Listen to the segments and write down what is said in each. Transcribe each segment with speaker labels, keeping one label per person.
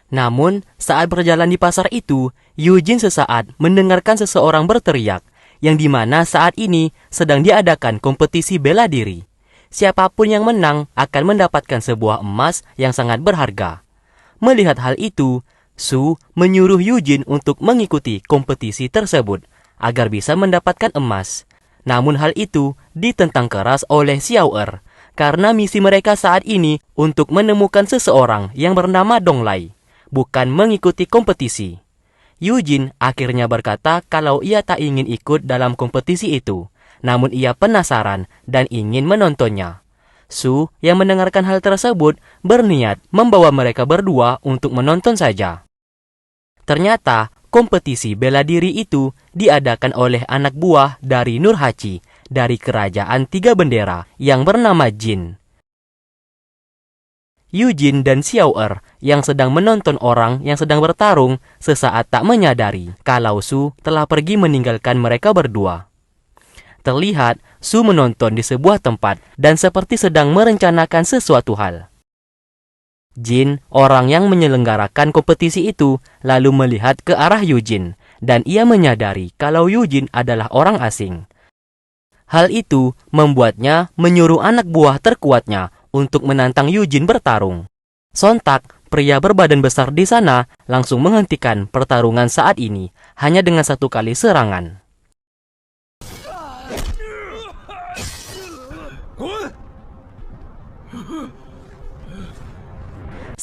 Speaker 1: Namun, saat berjalan di pasar itu, Eugene sesaat mendengarkan seseorang berteriak, yang dimana saat ini sedang diadakan kompetisi bela diri. Siapapun yang menang akan mendapatkan sebuah emas yang sangat berharga. Melihat hal itu, Su menyuruh Eugene untuk mengikuti kompetisi tersebut agar bisa mendapatkan emas. Namun hal itu ditentang keras oleh Xiao Er, karena misi mereka saat ini untuk menemukan seseorang yang bernama Dong Lai, bukan mengikuti kompetisi. Eugene akhirnya berkata kalau ia tak ingin ikut dalam kompetisi itu, namun ia penasaran dan ingin menontonnya. Su yang mendengarkan hal tersebut berniat membawa mereka berdua untuk menonton saja. Ternyata kompetisi bela diri itu diadakan oleh anak buah dari Nurhaci dari kerajaan tiga bendera yang bernama Jin. Eugene dan Xiao Er yang sedang menonton orang yang sedang bertarung sesaat tak menyadari kalau Su telah pergi meninggalkan mereka berdua. Terlihat Su menonton di sebuah tempat dan seperti sedang merencanakan sesuatu hal. Jin, orang yang menyelenggarakan kompetisi itu, lalu melihat ke arah Eugene dan ia menyadari kalau Eugene adalah orang asing. Hal itu membuatnya menyuruh anak buah terkuatnya untuk menantang Eugene bertarung. Sontak, pria berbadan besar di sana langsung menghentikan pertarungan saat ini hanya dengan satu kali serangan.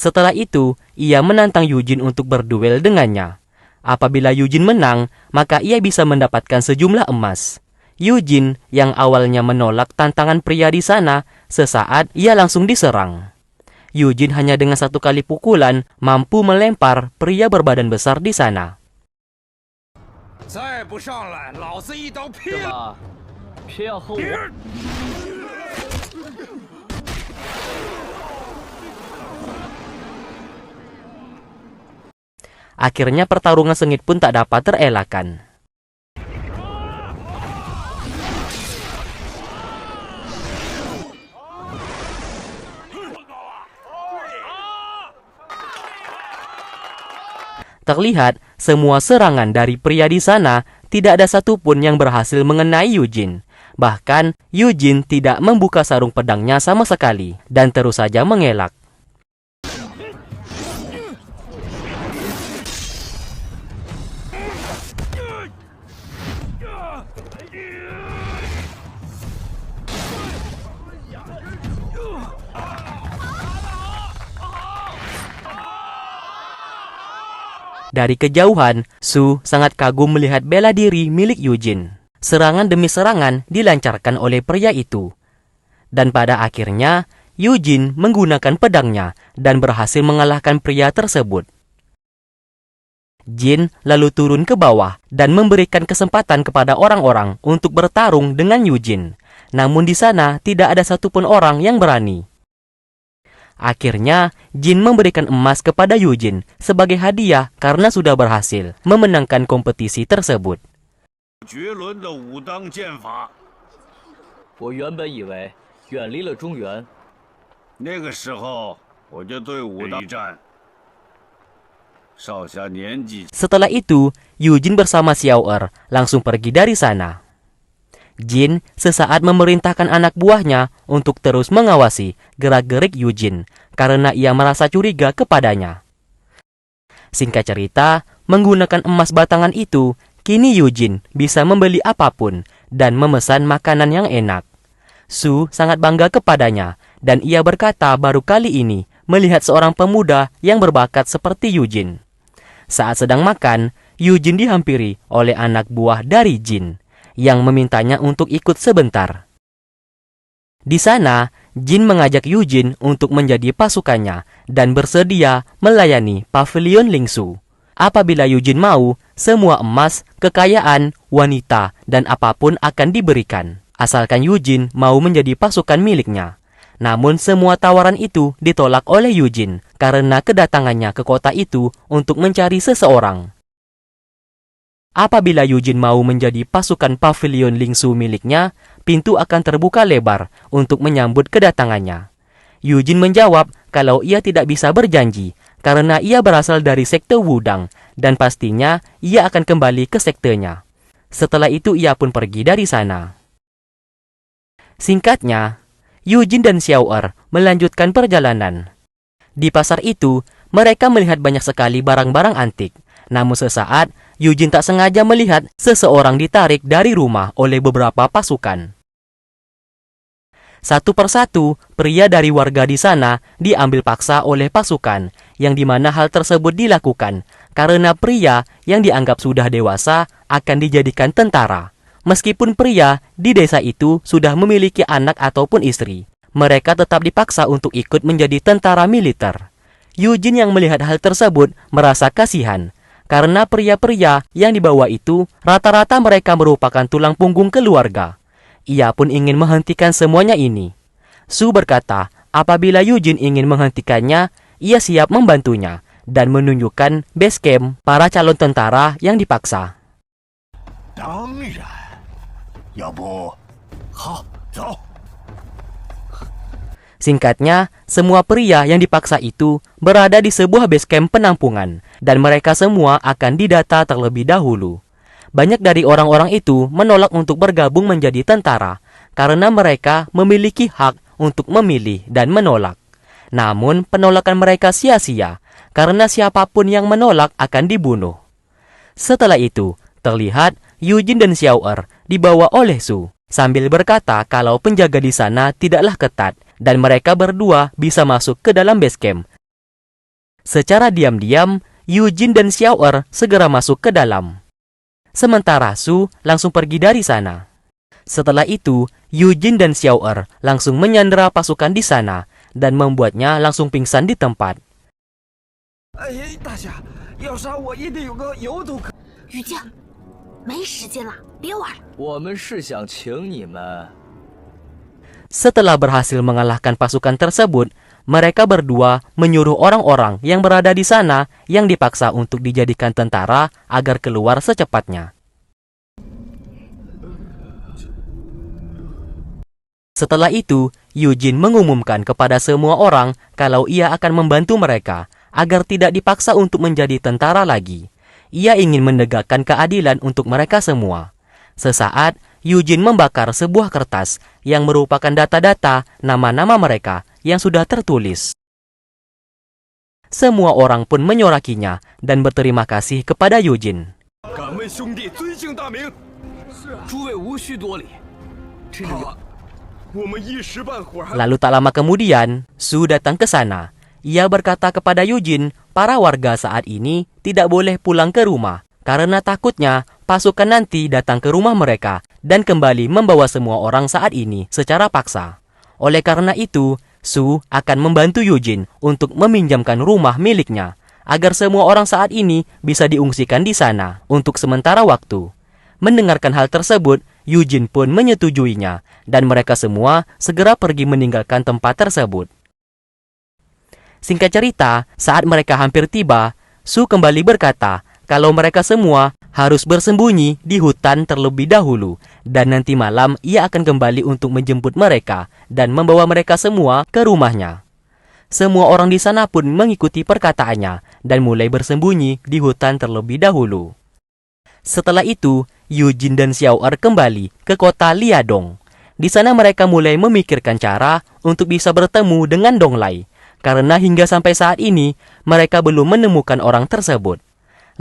Speaker 1: Setelah itu, ia menantang Eugene untuk berduel dengannya. Apabila Eugene menang, maka ia bisa mendapatkan sejumlah emas. Eugene yang awalnya menolak tantangan pria di sana, sesaat ia langsung diserang. Eugene hanya dengan satu kali pukulan mampu melempar pria berbadan besar di sana. Akhirnya pertarungan sengit pun tak dapat terelakkan. Terlihat semua serangan dari pria di sana tidak ada satupun yang berhasil mengenai Eugene. Bahkan Eugene tidak membuka sarung pedangnya sama sekali dan terus saja mengelak. Dari kejauhan, Su sangat kagum melihat bela diri milik Eugene. Serangan demi serangan dilancarkan oleh pria itu. Dan pada akhirnya, Eugene menggunakan pedangnya dan berhasil mengalahkan pria tersebut. Jin lalu turun ke bawah dan memberikan kesempatan kepada orang-orang untuk bertarung dengan Eugene. Namun di sana tidak ada satupun orang yang berani. Akhirnya, Jin memberikan emas kepada Eugene sebagai hadiah karena sudah berhasil memenangkan kompetisi tersebut. Setelah itu, Eugene bersama Xiao Er langsung pergi dari sana. Jin sesaat memerintahkan anak buahnya untuk terus mengawasi gerak-gerik Eugene karena ia merasa curiga kepadanya. Singkat cerita, menggunakan emas batangan itu, kini Eugene bisa membeli apapun dan memesan makanan yang enak. Su sangat bangga kepadanya dan ia berkata baru kali ini melihat seorang pemuda yang berbakat seperti Eugene. Saat sedang makan, Eugene dihampiri oleh anak buah dari Jin yang memintanya untuk ikut sebentar. Di sana, Jin mengajak Eugene untuk menjadi pasukannya dan bersedia melayani pavilion Lingsu. Apabila Eugene mau, semua emas, kekayaan, wanita, dan apapun akan diberikan, asalkan Eugene mau menjadi pasukan miliknya. Namun semua tawaran itu ditolak oleh Eugene karena kedatangannya ke kota itu untuk mencari seseorang. Apabila Eugene mau menjadi pasukan pavilion Lingsu miliknya, pintu akan terbuka lebar untuk menyambut kedatangannya. Eugene menjawab kalau ia tidak bisa berjanji karena ia berasal dari sekte Wudang dan pastinya ia akan kembali ke sektenya. Setelah itu ia pun pergi dari sana. Singkatnya, Eugene dan Xiao'er melanjutkan perjalanan. Di pasar itu, mereka melihat banyak sekali barang-barang antik. Namun sesaat, Eugene tak sengaja melihat seseorang ditarik dari rumah oleh beberapa pasukan. Satu persatu, pria dari warga di sana diambil paksa oleh pasukan, yang dimana hal tersebut dilakukan karena pria yang dianggap sudah dewasa akan dijadikan tentara. Meskipun pria di desa itu sudah memiliki anak ataupun istri, mereka tetap dipaksa untuk ikut menjadi tentara militer. Eugene yang melihat hal tersebut merasa kasihan, karena pria-pria yang dibawa itu rata-rata mereka merupakan tulang punggung keluarga. Ia pun ingin menghentikan semuanya ini. Su berkata, apabila Eugene ingin menghentikannya, ia siap membantunya dan menunjukkan base camp para calon tentara yang dipaksa. Singkatnya, semua pria yang dipaksa itu berada di sebuah base camp penampungan dan mereka semua akan didata terlebih dahulu. Banyak dari orang-orang itu menolak untuk bergabung menjadi tentara karena mereka memiliki hak untuk memilih dan menolak. Namun penolakan mereka sia-sia karena siapapun yang menolak akan dibunuh. Setelah itu, terlihat Eugene dan Xiao'er dibawa oleh Su sambil berkata kalau penjaga di sana tidaklah ketat dan mereka berdua bisa masuk ke dalam base camp. Secara diam-diam, Eugene dan Xiao'er segera masuk ke dalam. Sementara Su langsung pergi dari sana. Setelah itu, Eugene dan Xiao'er langsung menyandera pasukan di sana dan membuatnya langsung pingsan di tempat. Setelah berhasil mengalahkan pasukan tersebut, mereka berdua menyuruh orang-orang yang berada di sana yang dipaksa untuk dijadikan tentara agar keluar secepatnya. Setelah itu, Eugene mengumumkan kepada semua orang kalau ia akan membantu mereka agar tidak dipaksa untuk menjadi tentara lagi. Ia ingin menegakkan keadilan untuk mereka semua. Sesaat, Eugene membakar sebuah kertas yang merupakan data-data nama-nama mereka yang sudah tertulis. Semua orang pun menyorakinya dan berterima kasih kepada Eugene. Lalu tak lama kemudian, Su datang ke sana. Ia berkata kepada Eugene, para warga saat ini tidak boleh pulang ke rumah karena takutnya pasukan nanti datang ke rumah mereka dan kembali membawa semua orang saat ini secara paksa. Oleh karena itu, Su akan membantu Eugene untuk meminjamkan rumah miliknya agar semua orang saat ini bisa diungsikan di sana untuk sementara waktu. Mendengarkan hal tersebut, Eugene pun menyetujuinya dan mereka semua segera pergi meninggalkan tempat tersebut. Singkat cerita, saat mereka hampir tiba, Su kembali berkata kalau mereka semua harus bersembunyi di hutan terlebih dahulu dan nanti malam ia akan kembali untuk menjemput mereka dan membawa mereka semua ke rumahnya. Semua orang di sana pun mengikuti perkataannya dan mulai bersembunyi di hutan terlebih dahulu. Setelah itu, Eugene dan Xiao'er kembali ke kota Liadong. Di sana mereka mulai memikirkan cara untuk bisa bertemu dengan Donglai, karena hingga sampai saat ini mereka belum menemukan orang tersebut.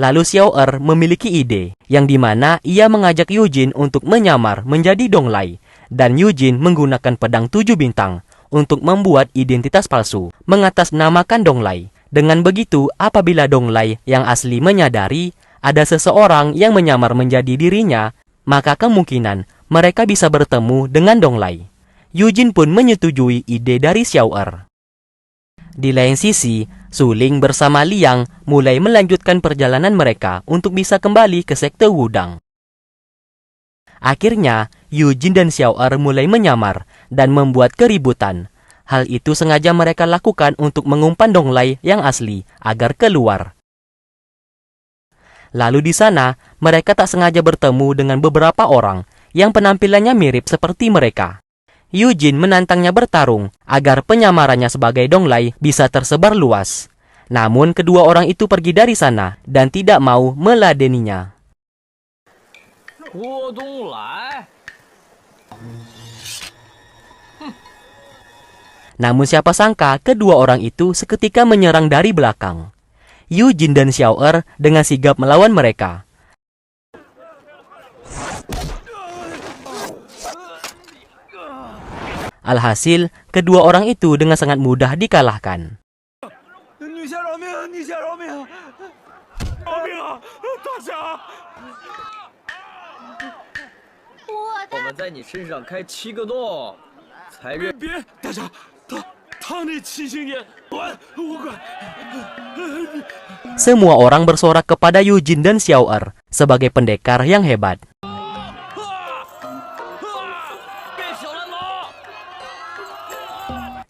Speaker 1: Lalu Xiao'er memiliki ide, yang dimana ia mengajak Eugene untuk menyamar menjadi Donglai, dan Eugene menggunakan pedang 7 bintang untuk membuat identitas palsu, mengatasnamakan Donglai. Dengan begitu, apabila Donglai yang asli menyadari ada seseorang yang menyamar menjadi dirinya, maka kemungkinan mereka bisa bertemu dengan Donglai. Eugene pun menyetujui ide dari Xiao'er. Di lain sisi, Su Ling bersama Liang mulai melanjutkan perjalanan mereka untuk bisa kembali ke sekte Wudang. Akhirnya, Eugene dan Xiao'er mulai menyamar dan membuat keributan. Hal itu sengaja mereka lakukan untuk mengumpan Donglai yang asli agar keluar. Lalu di sana, mereka tak sengaja bertemu dengan beberapa orang yang penampilannya mirip seperti mereka. Eugene menantangnya bertarung agar penyamarannya sebagai Donglai bisa tersebar luas. Namun kedua orang itu pergi dari sana dan tidak mau meladeninya. Namun siapa sangka kedua orang itu seketika menyerang dari belakang. Yujin dan Xiao'er dengan sigap melawan mereka. Alhasil, kedua orang itu dengan sangat mudah dikalahkan. Semua orang bersorak kepada Yujin dan Xiao'er sebagai pendekar yang hebat.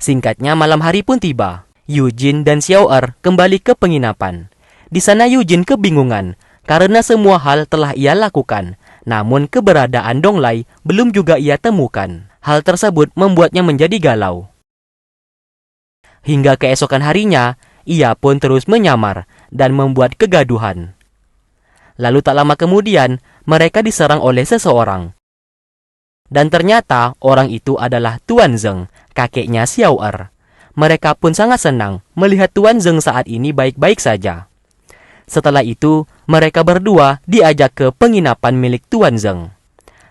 Speaker 1: Singkatnya, malam hari pun tiba. Yujin dan Xiao'er kembali ke penginapan. Di sana Yujin kebingungan karena semua hal telah ia lakukan. Namun keberadaan Donglai belum juga ia temukan. Hal tersebut membuatnya menjadi galau. Hingga keesokan harinya, ia pun terus menyamar dan membuat kegaduhan. Lalu tak lama kemudian, mereka diserang oleh seseorang. Dan ternyata orang itu adalah Tuan Zeng, kakeknya Xiao'er. Mereka pun sangat senang melihat Tuan Zeng saat ini baik-baik saja. Setelah itu, mereka berdua diajak ke penginapan milik Tuan Zeng.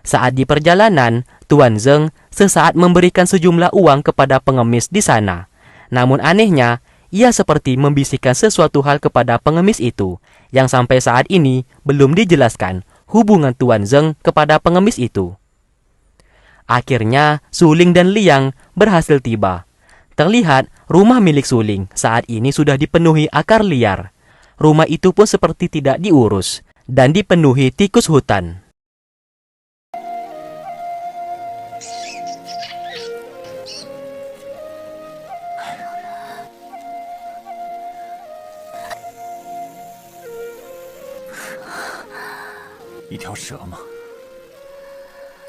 Speaker 1: Saat di perjalanan, Tuan Zeng sesaat memberikan sejumlah uang kepada pengemis di sana. Namun anehnya, ia seperti membisikkan sesuatu hal kepada pengemis itu, yang sampai saat ini belum dijelaskan hubungan Tuan Zeng kepada pengemis itu. Akhirnya, Suling dan Liang berhasil tiba. Terlihat rumah milik Suling saat ini sudah dipenuhi akar liar. Rumah itu pun seperti tidak diurus dan dipenuhi tikus hutan.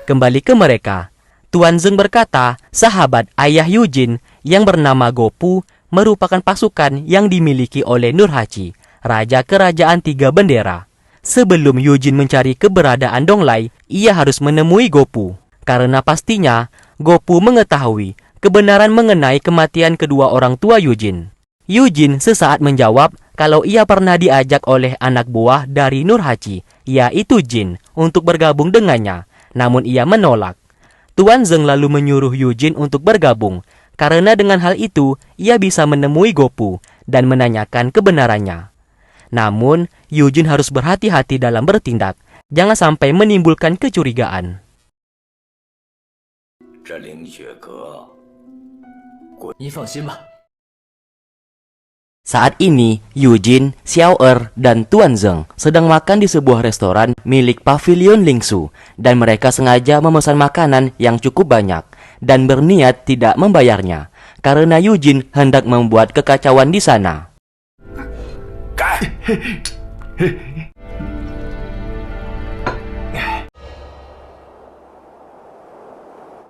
Speaker 1: Kembali ke mereka, Tuan Zeng berkata sahabat ayah Yujin yang bernama Gopu merupakan pasukan yang dimiliki oleh Nurhaci, Raja Kerajaan Tiga Bendera. Sebelum Yujin mencari keberadaan Donglai, ia harus menemui Gopu. Karena pastinya Gopu mengetahui kebenaran mengenai kematian kedua orang tua Yujin. Yujin sesaat menjawab kalau ia pernah diajak oleh anak buah dari Nurhaci, yaitu Jin, untuk bergabung dengannya. Namun ia menolak. Tuan Zeng lalu menyuruh Yujin untuk bergabung, karena dengan hal itu ia bisa menemui Gopu dan menanyakan kebenarannya. Namun, Yujin harus berhati-hati dalam bertindak, jangan sampai menimbulkan kecurigaan. Saat ini, Yujin, Xiao'er, dan Tuan Zeng sedang makan di sebuah restoran milik Pavilion Lingsu, dan mereka sengaja memesan makanan yang cukup banyak dan berniat tidak membayarnya, karena Yujin hendak membuat kekacauan di sana.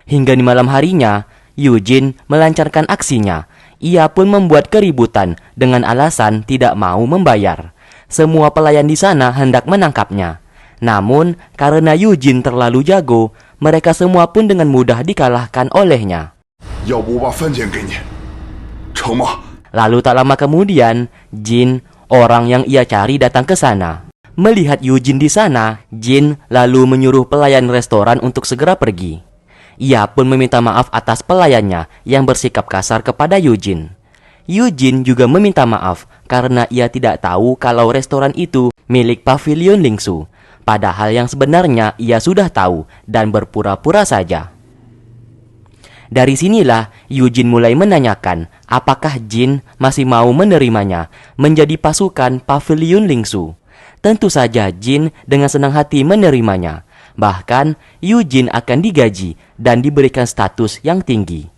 Speaker 1: Hingga di malam harinya, Yujin melancarkan aksinya. Ia pun membuat keributan dengan alasan tidak mau membayar. Semua pelayan di sana hendak menangkapnya. Namun, karena Yujin terlalu jago, mereka semua pun dengan mudah dikalahkan olehnya. Lalu tak lama kemudian, Jin, orang yang ia cari, datang ke sana. Melihat Yujin di sana, Jin lalu menyuruh pelayan restoran untuk segera pergi. Ia pun meminta maaf atas pelayannya yang bersikap kasar kepada Yujin. Yujin juga meminta maaf karena ia tidak tahu kalau restoran itu milik Pavilion Lingsu. Padahal yang sebenarnya ia sudah tahu dan berpura-pura saja. Dari sinilah Yujin mulai menanyakan apakah Jin masih mau menerimanya menjadi pasukan Pavilion Lingsu. Tentu saja Jin dengan senang hati menerimanya. Bahkan, Yujin akan digaji dan diberikan status yang tinggi.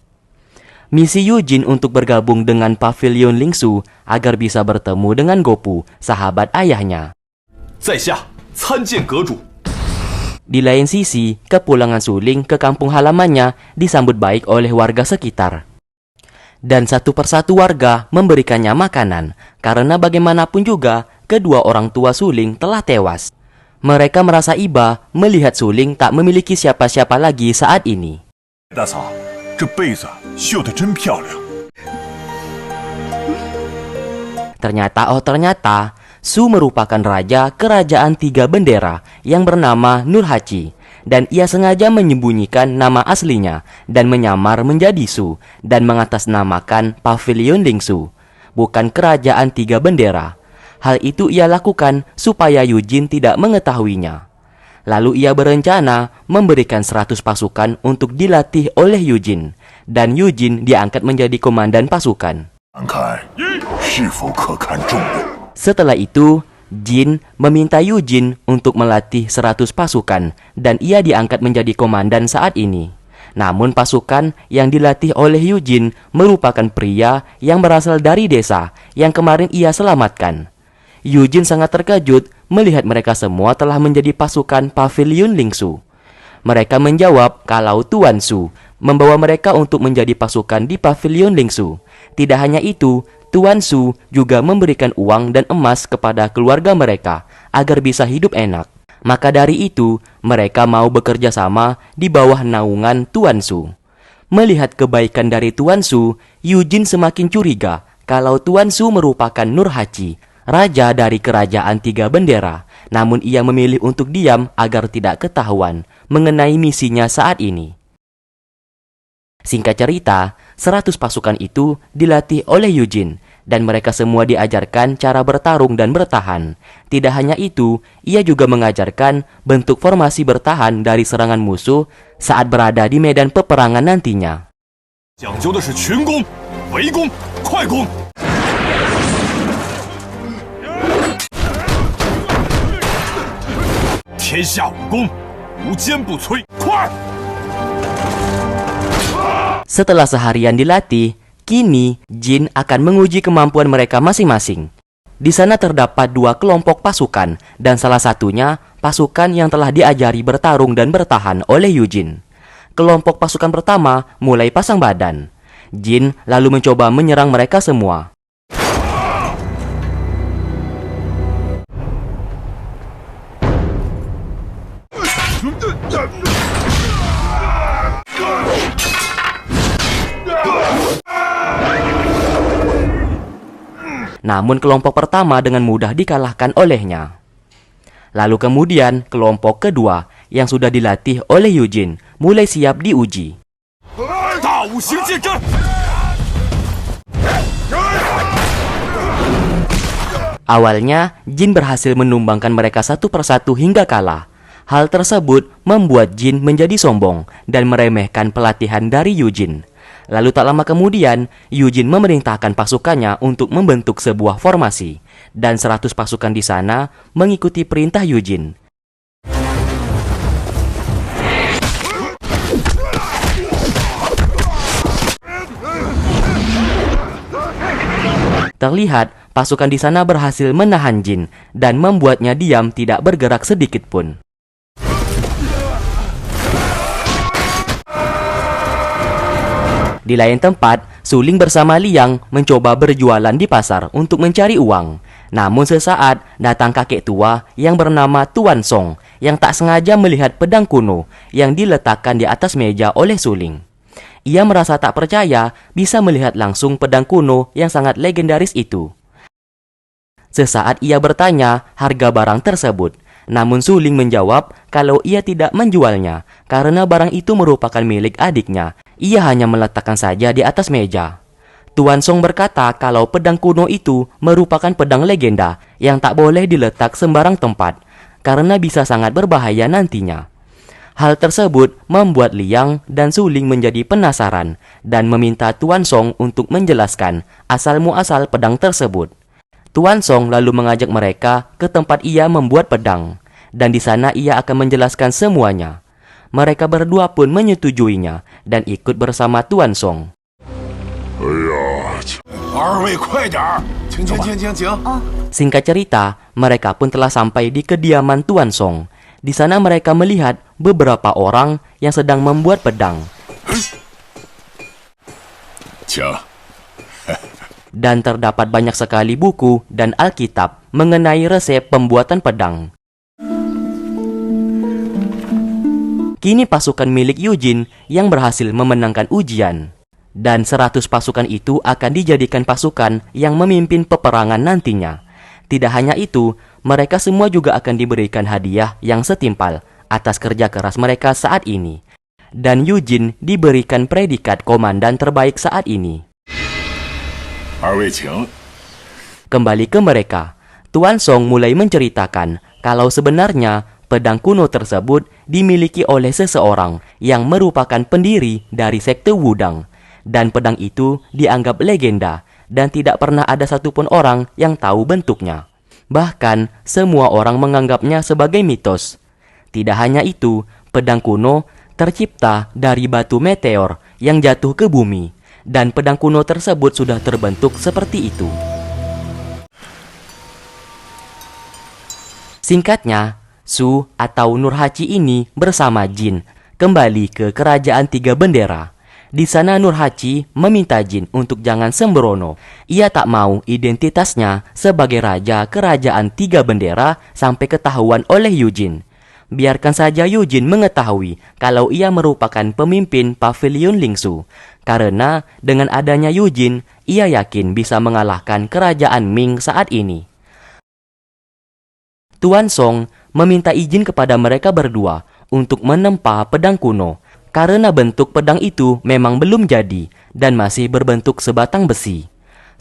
Speaker 1: Misi Yujin untuk bergabung dengan Pavilion Lingsu agar bisa bertemu dengan Gopu, sahabat ayahnya. Di lain sisi, kepulangan Suling ke kampung halamannya disambut baik oleh warga sekitar. Dan satu persatu warga memberikannya makanan, karena bagaimanapun juga kedua orang tua Suling telah tewas. Mereka merasa iba melihat Suling tak memiliki siapa-siapa lagi saat ini.
Speaker 2: 大嫂，这被子绣得真漂亮。
Speaker 1: Ternyata, Su merupakan raja kerajaan tiga bendera yang bernama Nurhaci, dan ia sengaja menyembunyikan nama aslinya dan menyamar menjadi Su dan mengatasnamakan Pavilion Lingsu, bukan kerajaan tiga bendera. Hal itu ia lakukan supaya Yujin tidak mengetahuinya. Lalu ia berencana memberikan 100 pasukan untuk dilatih oleh Yujin, dan Yujin diangkat menjadi komandan pasukan.
Speaker 2: 看看是否可看重用。
Speaker 1: Setelah itu, Jin meminta Yujin untuk melatih 100 pasukan dan ia diangkat menjadi komandan saat ini. Namun pasukan yang dilatih oleh Yujin merupakan pria yang berasal dari desa yang kemarin ia selamatkan. Yujin sangat terkejut melihat mereka semua telah menjadi pasukan Pavilion Lingsu. Mereka menjawab kalau Tuan Su membawa mereka untuk menjadi pasukan di Pavilion Lingsu. Tidak hanya itu, Tuan Su juga memberikan uang dan emas kepada keluarga mereka agar bisa hidup enak. Maka dari itu, mereka mau bekerja sama di bawah naungan Tuan Su. Melihat kebaikan dari Tuan Su, Yujin semakin curiga kalau Tuan Su merupakan Nurhaci, raja dari kerajaan tiga bendera. Namun ia memilih untuk diam agar tidak ketahuan mengenai misinya saat ini. Singkat cerita, 100 pasukan itu dilatih oleh Yujin, dan mereka semua diajarkan cara bertarung dan bertahan. Tidak hanya itu, ia juga mengajarkan bentuk formasi bertahan dari serangan musuh saat berada di medan peperangan nantinya.
Speaker 2: 讲究的是群攻、围攻、快攻。天下武功，无坚不摧，快！
Speaker 1: Setelah seharian dilatih, kini Jin akan menguji kemampuan mereka masing-masing. Di sana terdapat 2 kelompok pasukan, dan salah satunya pasukan yang telah diajari bertarung dan bertahan oleh Yujin. Kelompok pasukan pertama mulai pasang badan. Jin lalu mencoba menyerang mereka semua. Namun kelompok pertama dengan mudah dikalahkan olehnya. Lalu kemudian kelompok kedua yang sudah dilatih oleh Yujin mulai siap diuji. Awalnya, Jin berhasil menumbangkan mereka satu persatu hingga kalah. Hal tersebut membuat Jin menjadi sombong dan meremehkan pelatihan dari Yujin. Lalu tak lama kemudian, Yujin memerintahkan pasukannya untuk membentuk sebuah formasi, dan 100 pasukan di sana mengikuti perintah Yujin. Terlihat, pasukan di sana berhasil menahan Jin dan membuatnya diam tidak bergerak sedikit pun. Di lain tempat, Suling bersama Liang mencoba berjualan di pasar untuk mencari uang. Namun sesaat datang kakek tua yang bernama Tuan Song yang tak sengaja melihat pedang kuno yang diletakkan di atas meja oleh Suling. Ia merasa tak percaya bisa melihat langsung pedang kuno yang sangat legendaris itu. Sesaat ia bertanya harga barang tersebut. Namun Suling menjawab kalau ia tidak menjualnya karena barang itu merupakan milik adiknya. Ia hanya meletakkan saja di atas meja. Tuan Song berkata kalau pedang kuno itu merupakan pedang legenda yang tak boleh diletak sembarang tempat karena bisa sangat berbahaya nantinya. Hal tersebut membuat Liang dan Suling menjadi penasaran dan meminta Tuan Song untuk menjelaskan asal-muasal pedang tersebut. Tuan Song lalu mengajak mereka ke tempat ia membuat pedang, dan di sana ia akan menjelaskan semuanya. Mereka berdua pun menyetujuinya dan ikut bersama Tuan Song. Singkat cerita, mereka pun telah sampai di kediaman Tuan Song. Di sana mereka melihat beberapa orang yang sedang membuat pedang. Dan terdapat banyak sekali buku dan Alkitab mengenai resep pembuatan pedang. Kini pasukan milik Eugene yang berhasil memenangkan ujian. Dan 100 pasukan itu akan dijadikan pasukan yang memimpin peperangan nantinya. Tidak hanya itu, mereka semua juga akan diberikan hadiah yang setimpal atas kerja keras mereka saat ini. Dan Eugene diberikan predikat komandan terbaik saat ini. Kembali ke mereka, Tuan Song mulai menceritakan kalau sebenarnya pedang kuno tersebut dimiliki oleh seseorang yang merupakan pendiri dari sekte Wudang. Dan pedang itu dianggap legenda dan tidak pernah ada satupun orang yang tahu bentuknya. Bahkan semua orang menganggapnya sebagai mitos. Tidak hanya itu, pedang kuno tercipta dari batu meteor yang jatuh ke bumi. Dan pedang kuno tersebut sudah terbentuk seperti itu. Singkatnya, Su atau Nurhaci ini bersama Jin kembali ke kerajaan tiga bendera. Di sana Nurhaci meminta Jin untuk jangan sembrono. Ia tak mau identitasnya sebagai raja kerajaan tiga bendera sampai ketahuan oleh Eugene. Biarkan saja Eugene mengetahui kalau ia merupakan pemimpin pavilion Lingsu. Karena dengan adanya Eugene, ia yakin bisa mengalahkan kerajaan Ming saat ini. Tuan Song meminta izin kepada mereka berdua untuk menempa pedang kuno. Karena bentuk pedang itu memang belum jadi dan masih berbentuk sebatang besi.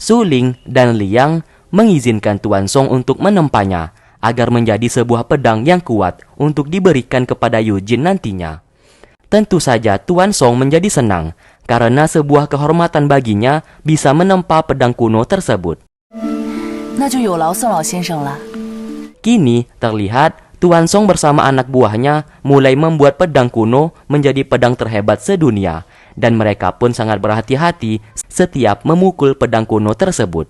Speaker 1: Su Ling dan Liang mengizinkan Tuan Song untuk menempanya agar menjadi sebuah pedang yang kuat untuk diberikan kepada Eugene nantinya. Tentu saja Tuan Song menjadi senang karena sebuah kehormatan baginya bisa menempa pedang kuno tersebut. Kini terlihat Tuan Song bersama anak buahnya mulai membuat pedang kuno menjadi pedang terhebat sedunia, dan mereka pun sangat berhati-hati setiap memukul pedang kuno tersebut.